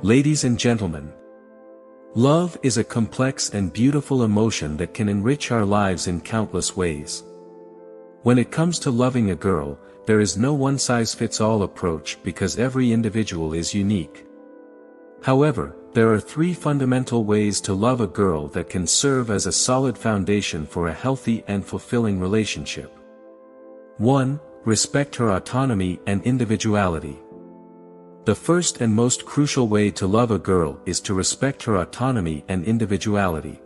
Ladies and gentlemen, love is a complex and beautiful emotion that can enrich our lives in countless ways. When it comes to loving a girl, there is no one-size-fits-all approach because every individual is unique. However, there are three fundamental ways to love a girl that can serve as a solid foundation for a healthy and fulfilling relationship. 1. Respect her autonomy and individuality. The first and most crucial way to love a girl is to respect her autonomy and individuality.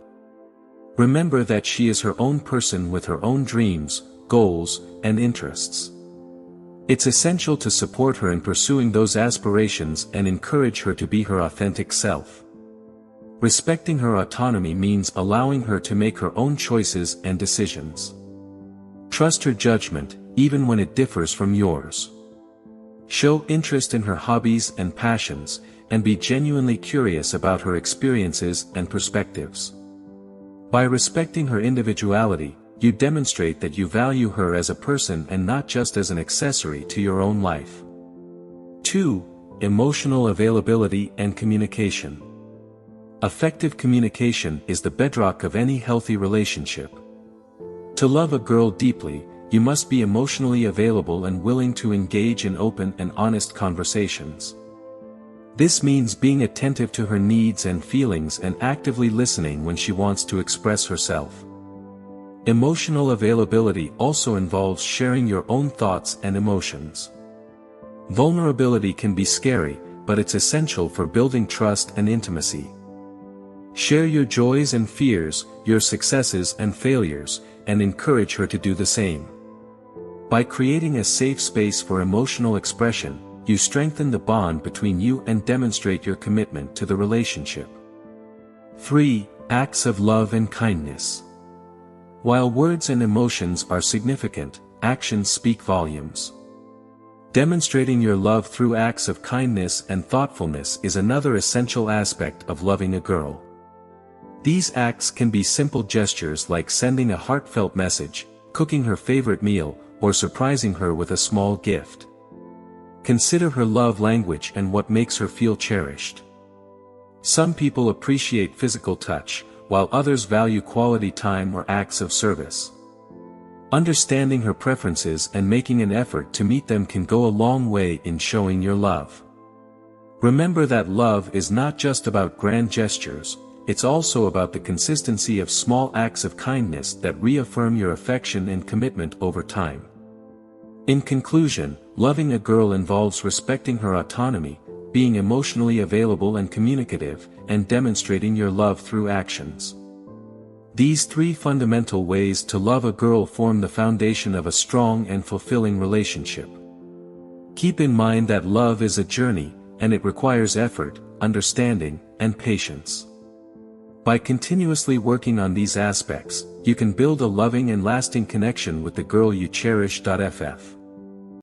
Remember that she is her own person with her own dreams, goals, and interests. It's essential to support her in pursuing those aspirations and encourage her to be her authentic self. Respecting her autonomy means allowing her to make her own choices and decisions. Trust her judgment, even when it differs from yours. Show interest in her hobbies and passions, and be genuinely curious about her experiences and perspectives. By respecting her individuality, you demonstrate that you value her as a person and not just as an accessory to your own life. 2. Emotional availability and communication. Effective communication is the bedrock of any healthy relationship. To love a girl deeply, you must be emotionally available and willing to engage in open and honest conversations. This means being attentive to her needs and feelings and actively listening when she wants to express herself. Emotional availability also involves sharing your own thoughts and emotions. Vulnerability can be scary, but it's essential for building trust and intimacy. Share your joys and fears, your successes and failures, and encourage her to do the same. By creating a safe space for emotional expression, you strengthen the bond between you and demonstrate your commitment to the relationship. 3. Acts of love and kindness. While words and emotions are significant, actions speak volumes. Demonstrating your love through acts of kindness and thoughtfulness is another essential aspect of loving a girl. These acts can be simple gestures like sending a heartfelt message, cooking her favorite meal, or surprising her with a small gift. Consider her love language and what makes her feel cherished. Some people appreciate physical touch, while others value quality time or acts of service. Understanding her preferences and making an effort to meet them can go a long way in showing your love. Remember that love is not just about grand gestures, it's also about the consistency of small acts of kindness that reaffirm your affection and commitment over time. In conclusion, loving a girl involves respecting her autonomy, being emotionally available and communicative, and demonstrating your love through actions. These three fundamental ways to love a girl form the foundation of a strong and fulfilling relationship. Keep in mind that love is a journey, and it requires effort, understanding, and patience. By continuously working on these aspects, you can build a loving and lasting connection with the girl you cherish.